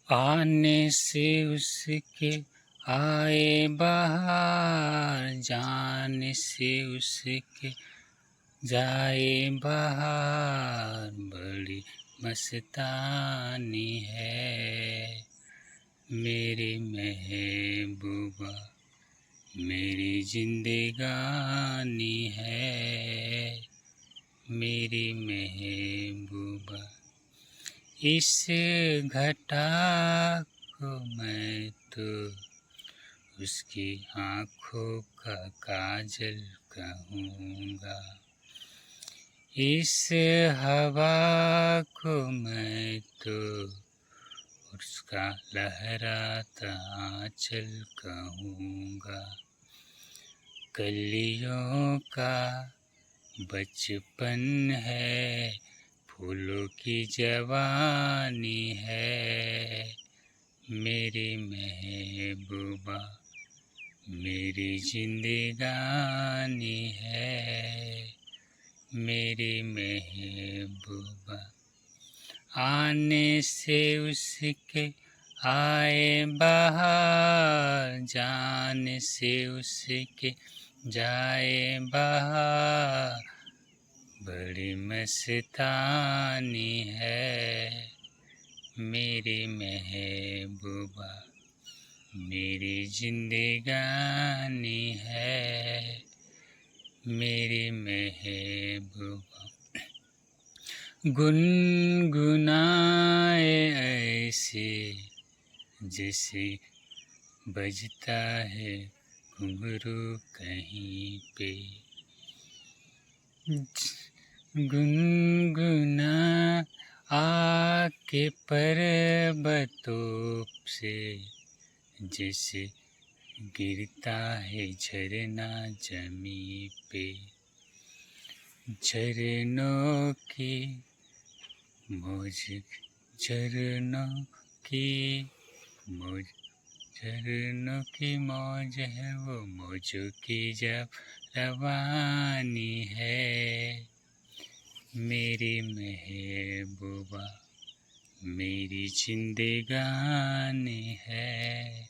आने से उसके आए बहार, जाने से उसके जाए बहार। बड़ी मस्तानी है मेरी महबूबा, मेरी जिंदगानी है मेरी महबूबा। इस घटा को मैं तो उसकी आँखों का काजल कहूँगा। इस हवा को मैं तो उसका लहराता आँचल कहूँगा। कलियों का बचपन है, फूलों की जवानी है मेरी महबूबा, मेरी जिंदगानी है मेरी महबूबा। आने से उसके आए बहार, जाने से उसके जाए बहार। बड़ी मस्तानी है मेरी महबूबा, मेरी जिंदगानी है मेरी महबूबा। गुनगुनाए ऐसे जैसे बजता है घुंघरू कहीं पे। गुनगुना आके पर्वतों से जैसे गिरता है झरना जमी पे। झरनों की मौज, झरनों की मौज, झरनों की मौज है वो, मौजों की जब रवानी है मेरी महबूबा, मेरी जिंदगानी है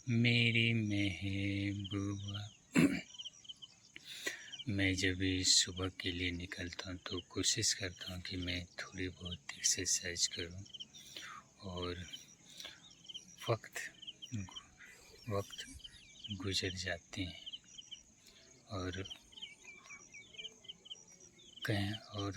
मेरी महबूबा। मैं जब भी सुबह के लिए निकलता हूँ तो कोशिश करता हूँ कि मैं थोड़ी बहुत एक्सरसाइज करूँ, और वक्त गुजर जाते हैं और कहें और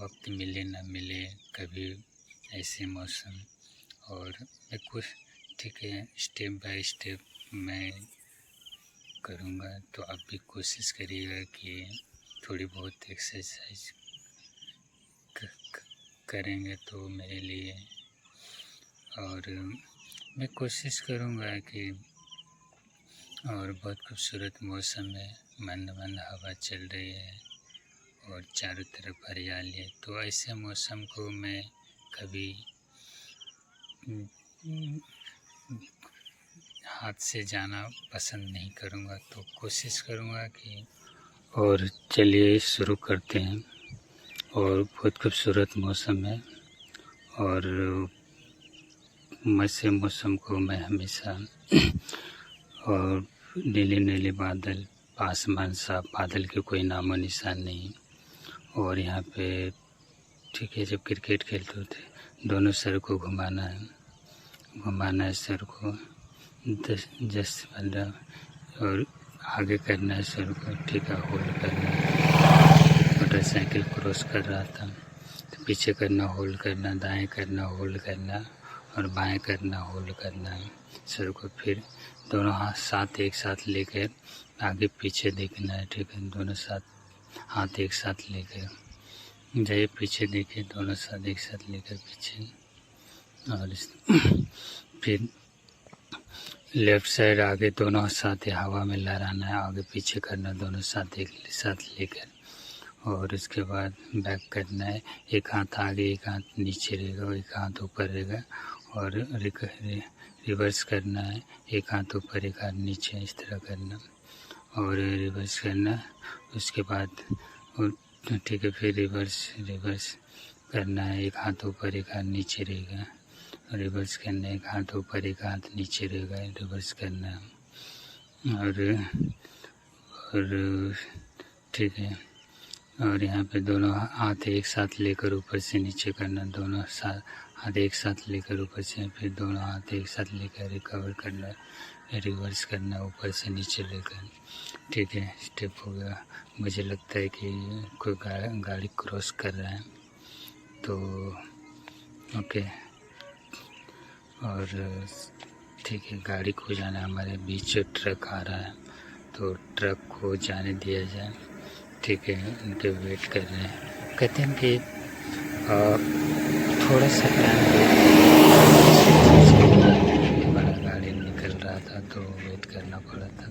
वक्त मिले ना मिले कभी ऐसे मौसम, और मैं कुछ ठीक है स्टेप बाय स्टेप मैं करूँगा। तो आप भी कोशिश करिएगा कि थोड़ी बहुत एक्सरसाइज करेंगे तो मेरे लिए। और मैं कोशिश करूँगा कि, और बहुत खूबसूरत मौसम है, मंद मंद हवा चल रही है और चारों तरफ हरियाली है। तो ऐसे मौसम को मैं कभी हाथ से जाना पसंद नहीं करूँगा। तो कोशिश करूँगा कि, और चलिए शुरू करते हैं। और बहुत खूबसूरत मौसम है और ऐसे मौसम को मैं हमेशा और नीले नीले बादल, आसमान साफ, बादल के कोई नामो निशान नहीं। और यहाँ पे ठीक है, जब क्रिकेट खेलते होते दोनों सर को घुमाना है सर को 10-15, और आगे करना है सर को, ठीक है, होल्ड करना है। मोटरसाइकिल क्रॉस कर रहा था तो पीछे करना, होल्ड करना, दाएं करना, होल्ड करना, और बाएं करना, होल्ड करना है सर को। फिर दोनों साथ एक साथ लेकर आगे पीछे देखना है, ठीक है, दोनों हाथ एक साथ लेकर जाइए, पीछे देखिए, दोनों साथ एक साथ लेकर पीछे। और फिर लेफ़्ट साइड आगे दोनों साथ हवा में लहराना है, आगे पीछे करना, दोनों साथ एक साथ लेकर। और इसके बाद बैक करना है, एक हाथ आगे एक हाथ नीचे रहेगा, एक हाथ ऊपर रहेगा। और रिवर्स करना है, एक हाथ ऊपर एक हाथ नीचे, इस तरह करना और रिवर्स करना। उसके बाद ठीक है, फिर रिवर्स करना है, एक हाथ ऊपर एक हाथ नीचे रहेगा। रिवर्स करना है, एक हाथ ऊपर एक हाथ नीचे रहेगा, रिवर्स करना है। और ठीक है। और यहाँ पे दोनों हाथ एक साथ लेकर ऊपर से नीचे करना, दोनों हाथ एक साथ लेकर ऊपर से, फिर दोनों हाथ एक साथ लेकर रिकवर करना, रिवर्स करना ऊपर से नीचे लेकर। ठीक है, स्टेप हो गया। मुझे लगता है कि कोई गाड़ी क्रॉस कर रहा है, तो ओके। और ठीक है, गाड़ी को जाना है, हमारे बीच ट्रक आ रहा है तो ट्रक को जाने दिया जाए। ठीक है, उनके वेट कर रहे हैं। कहते हैं कि थोड़ा सा टाइम बड़ा गाड़ी निकल रहा था तो वेट करना पड़ा था।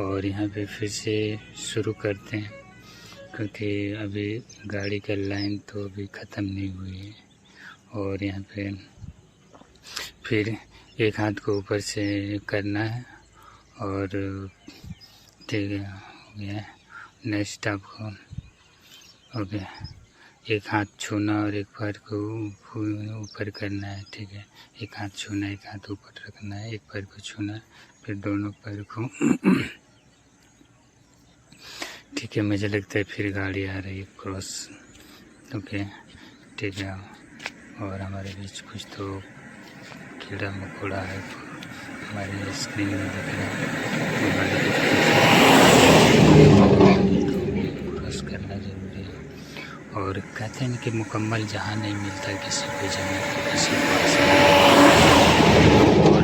और यहाँ पे फिर से शुरू करते हैं, क्योंकि अभी गाड़ी का लाइन तो अभी ख़त्म नहीं हुई है। और यहाँ पे फिर एक हाथ को ऊपर से करना है और ठीक है, हो गया। नेक्स्ट आपको हो गया, एक हाथ छूना और एक पैर को ऊपर करना है। ठीक है, एक हाथ छूना, एक हाथ ऊपर रखना है, एक पैर को छूना, फिर दोनों पैर को ठीक है। मुझे लगता है फिर गाड़ी आ रही है क्रॉस। ओके, ठीक है। और हमारे बीच कुछ तो कीड़ा मकोड़ा है, हमारे स्क्रीन में दिख रहा है। क्रॉस करना जरूरी है। और कहते हैं कि मुकम्मल जहाँ नहीं मिलता किसी को जन्नत, किसी को। और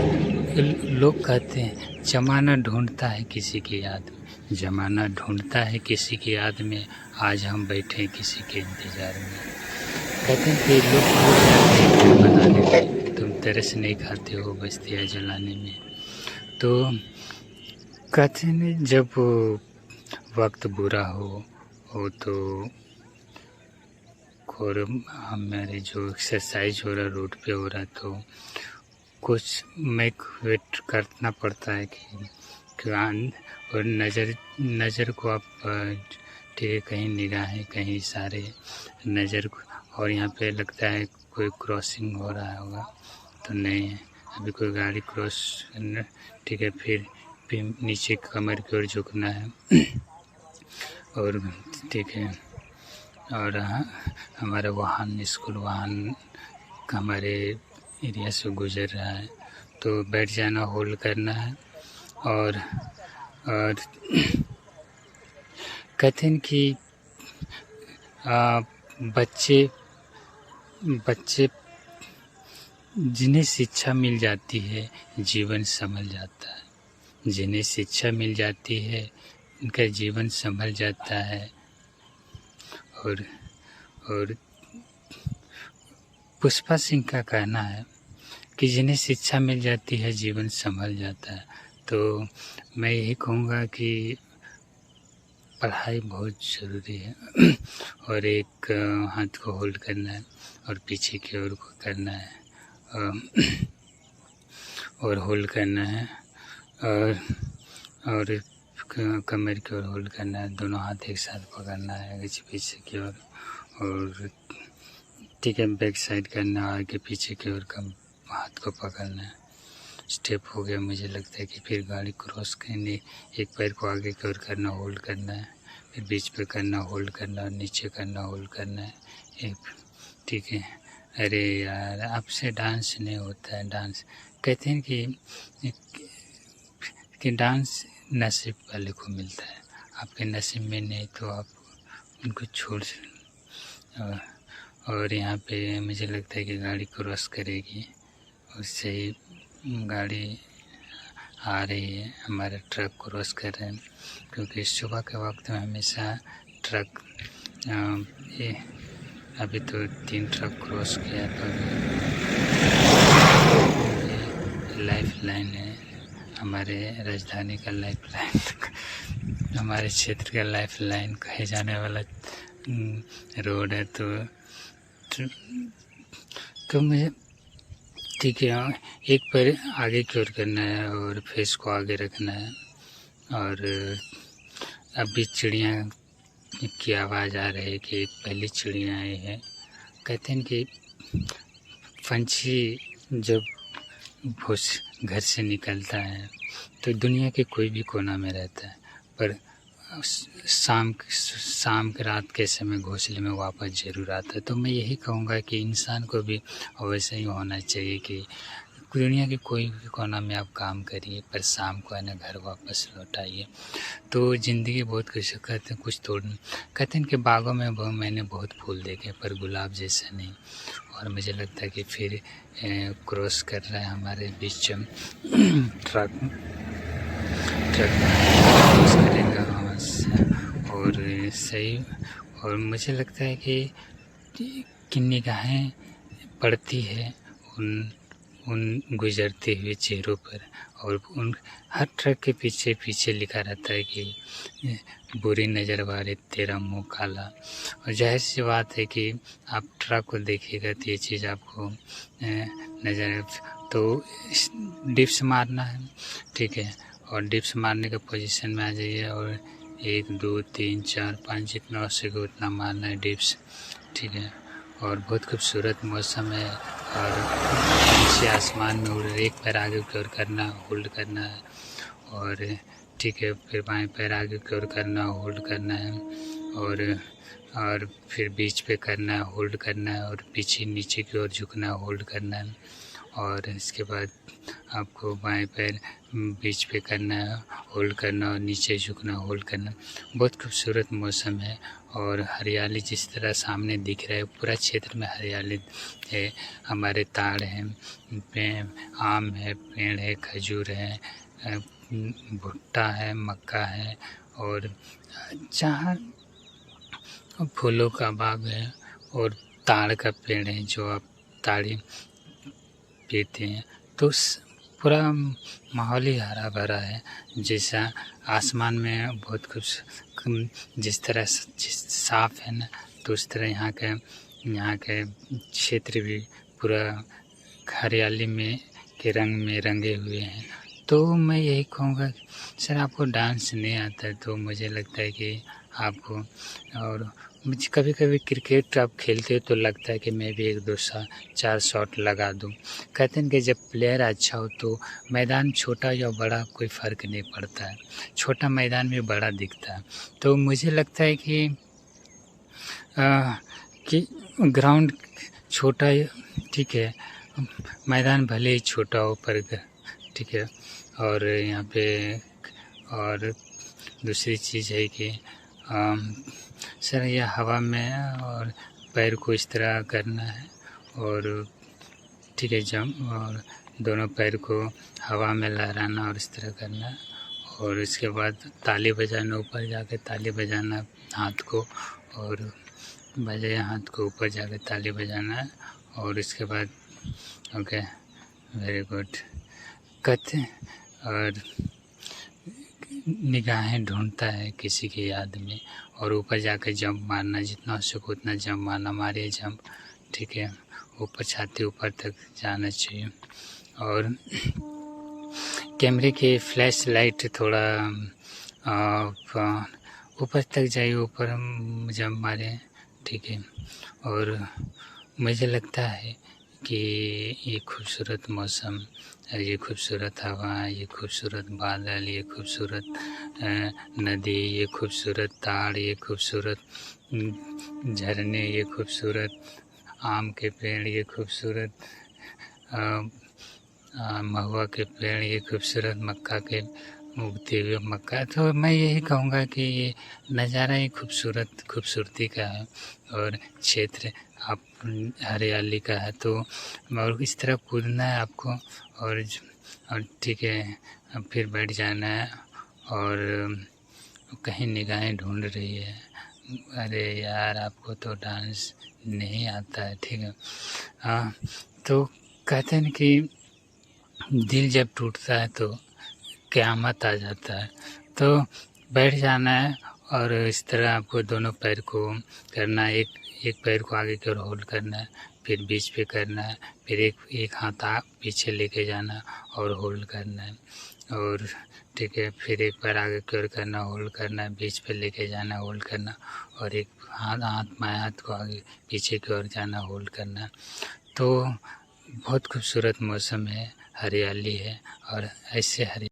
लोग कहते हैं ज़माना ढूंढता है किसी की याद में, ज़माना ढूंढता है किसी की याद में, आज हम बैठे किसी के इंतज़ार में। कहते हैं कि लोग बनाने में, तुम तरस नहीं खाते हो बस्तियाँ जलाने में। तो कहते हैं जब वक्त बुरा हो तो और हमारे जो एक्सरसाइज हो रहा रोड पे हो रहा, तो कुछ वेट करना पड़ता है कि और नज़र को आप ठीक है, कहीं निगाहें कहीं इशारे नज़र को। और यहाँ पे लगता है कोई क्रॉसिंग हो रहा होगा, तो नहीं है अभी कोई गाड़ी क्रॉस। ठीक है, फिर नीचे कमर की ओर झुकना है। और ठीक है, और हमारा वाहन, स्कूल वाहन हमारे एरिया से गुजर रहा है, तो बैठ जाना, होल्ड करना है। और कहते हैं कि बच्चे जिन्हें शिक्षा मिल जाती है जीवन संभल जाता है, जिन्हें शिक्षा मिल जाती है उनका जीवन संभल जाता है। और पुष्पा सिंह का कहना है कि जिन्हें शिक्षा मिल जाती है जीवन संभल जाता है। तो मैं यही कहूँगा कि पढ़ाई बहुत ज़रूरी है। और एक हाथ को होल्ड करना है और पीछे की ओर को करना है, और होल्ड करना है, और कमर की ओर होल्ड करना है, दोनों हाथ एक साथ पकड़ना है आगे पीछे की ओर। और ठीक है, बैक साइड करना, आगे पीछे की ओर हाथ को पकड़ना है। स्टेप हो गया। मुझे लगता है कि फिर गाड़ी क्रॉस करनी, एक पैर को आगे की ओर करना, होल्ड करना है, फिर बीच पे करना, होल्ड करना, और नीचे करना, होल्ड करना है एक। ठीक है। अरे यार, आपसे डांस नहीं होता है। डांस कहते हैं कि डांस नसीब वाले को मिलता है, आपके नसीब में नहीं तो आप उनको छोड़। और यहाँ पे मुझे लगता है कि गाड़ी क्रॉस करेगी, उससे ही गाड़ी आ रही है, हमारे ट्रक क्रॉस कर रहे हैं, क्योंकि सुबह के वक्त में हमेशा ट्रक ये अभी तो 3 ट्रक क्रॉस किया। तो लाइफ लाइन है, हमारे राजधानी का लाइफ लाइन, हमारे क्षेत्र का लाइफ लाइन कहे जाने वाला रोड है। तो मुझे ठीक है, एक पैर आगे की ओर करना है और फेस को आगे रखना है। और अभी चिड़िया की आवाज़ आ रही है कि पहली चिड़िया आई है, कहते हैं कि पंछी जब घोंस घर से निकलता है तो दुनिया के कोई भी कोना में रहता है, पर शाम के रात के समय घोंसले में वापस ज़रूर आता है। तो मैं यही कहूँगा कि इंसान को भी वैसे ही होना चाहिए कि दुनिया के कोई भी कोना में आप काम करिए, पर शाम को आना घर वापस लौट आइए। तो ज़िंदगी बहुत कुछ कहते हैं, कुछ तोड़ कहते हैं कि बागों में मैंने बहुत फूल देखे पर गुलाब जैसा नहीं। और मुझे लगता है कि फिर क्रॉस कर रहा है हमारे बीच ट्रक क्रॉस करेगा वहाँ से, और सही। और मुझे लगता है कि निगाहें पड़ती है उन गुजरते हुए चेहरों पर, और उन हर ट्रक के पीछे पीछे लिखा रहता है कि बुरी नज़र वाले तेरा मुँह काला। और ज़ाहिर सी बात है कि आप ट्रक को देखिएगा तो ये चीज़ आपको नज़र, तो डिप्स मारना है, ठीक है, और डिप्स मारने के पोजीशन में आ जाइए, और 1 2 3 4 5 जितना हो सके उतना मारना है डिप्स, ठीक है। और बहुत खूबसूरत मौसम है, और नीचे आसमान में उड़ एक पैर आगे की ओर करना, होल्ड करना है, और ठीक है, फिर बाएं पैर आगे की ओर करना, होल्ड करना है, और फिर बीच पे करना है, होल्ड करना है, और पीछे नीचे की ओर झुकना, होल्ड करना है, और इसके बाद आपको बाएं पैर बीच पे करना है, होल्ड करना, और नीचे झुकना, होल्ड करना। बहुत खूबसूरत मौसम है, और हरियाली जिस तरह सामने दिख रहा है, पूरा क्षेत्र में हरियाली है। हमारे ताड़ हैं, आम है, पेड़ है, खजूर है, भुट्टा है, मक्का है, और जहाँ फूलों का बाग है, और ताड़ का पेड़ है जो आप ताड़ी पीते हैं। तो पूरा माहौल ही हरा भरा है, जैसा आसमान में बहुत कुछ जिस तरह साफ है ना, तो उस तरह यहाँ के क्षेत्र भी पूरा हरियाली में के रंग में रंगे हुए हैं। तो मैं यही कहूँगा, सर आपको डांस नहीं आता है तो मुझे लगता है कि आपको, और मुझे कभी कभी क्रिकेट आप खेलते हो तो लगता है कि मैं भी 1 2 4 शॉट लगा दूं। कहते हैं कि जब प्लेयर अच्छा हो तो मैदान छोटा या बड़ा कोई फ़र्क नहीं पड़ता है, छोटा मैदान भी बड़ा दिखता है। तो मुझे लगता है कि ग्राउंड छोटा, ठीक है, मैदान भले ही छोटा हो पर, ठीक है। और यहाँ पे और दूसरी चीज़ है कि सर यह हवा में और पैर को इस तरह करना है, और ठीक है, जंप, और दोनों पैर को हवा में लहराना और इस तरह करना, और इसके बाद ताली बजाना, ऊपर जाके ताली बजाना हाथ को, और बजाए हाथ को ऊपर जाके ताली बजाना है, और इसके बाद ओके, वेरी गुड कहते। और निगाहें ढूंढता है किसी की याद में, और ऊपर जाकर जंप मारना, जितना हो सके उतना जंप मारना, मारिए जंप, ठीक है, ऊपर छाती ऊपर तक जाना चाहिए। और कैमरे की फ्लैश लाइट थोड़ा ऊपर तक जाइए, ऊपर जंप मारें, ठीक है। और मुझे लगता है कि ये खूबसूरत मौसम, ये खूबसूरत हवा, ये खूबसूरत बादल, ये खूबसूरत नदी, ये खूबसूरत ताड़, ये खूबसूरत झरने, ये खूबसूरत आम के पेड़, ये खूबसूरत महुआ के पेड़, ये खूबसूरत मक्का के उगते हुए मक्का। तो मैं यही कहूँगा कि ये नज़ारा ही खूबसूरती का है, और क्षेत्र आप हरियाली का है। तो और इस तरह कूदना है आपको, और ठीक है, फिर बैठ जाना है, और कहीं निगाहें ढूंढ रही है, अरे यार आपको तो डांस नहीं आता है, ठीक है। हाँ, तो कहते हैं कि दिल जब टूटता है तो क़यामत आ जाता है। तो बैठ जाना है, और इस तरह आपको दोनों पैर को करना है, एक पैर को आगे की ओर होल्ड करना है, फिर बीच पे करना है, फिर एक हाथ पीछे लेके जाना और होल्ड करना है, और ठीक है, फिर एक बार आगे की ओर करना, होल्ड करना, बीच पे लेके जाना, होल्ड करना, और एक बाएं हाथ को आगे पीछे की ओर जाना, होल्ड करना। तो बहुत खूबसूरत मौसम है, हरियाली है, और ऐसे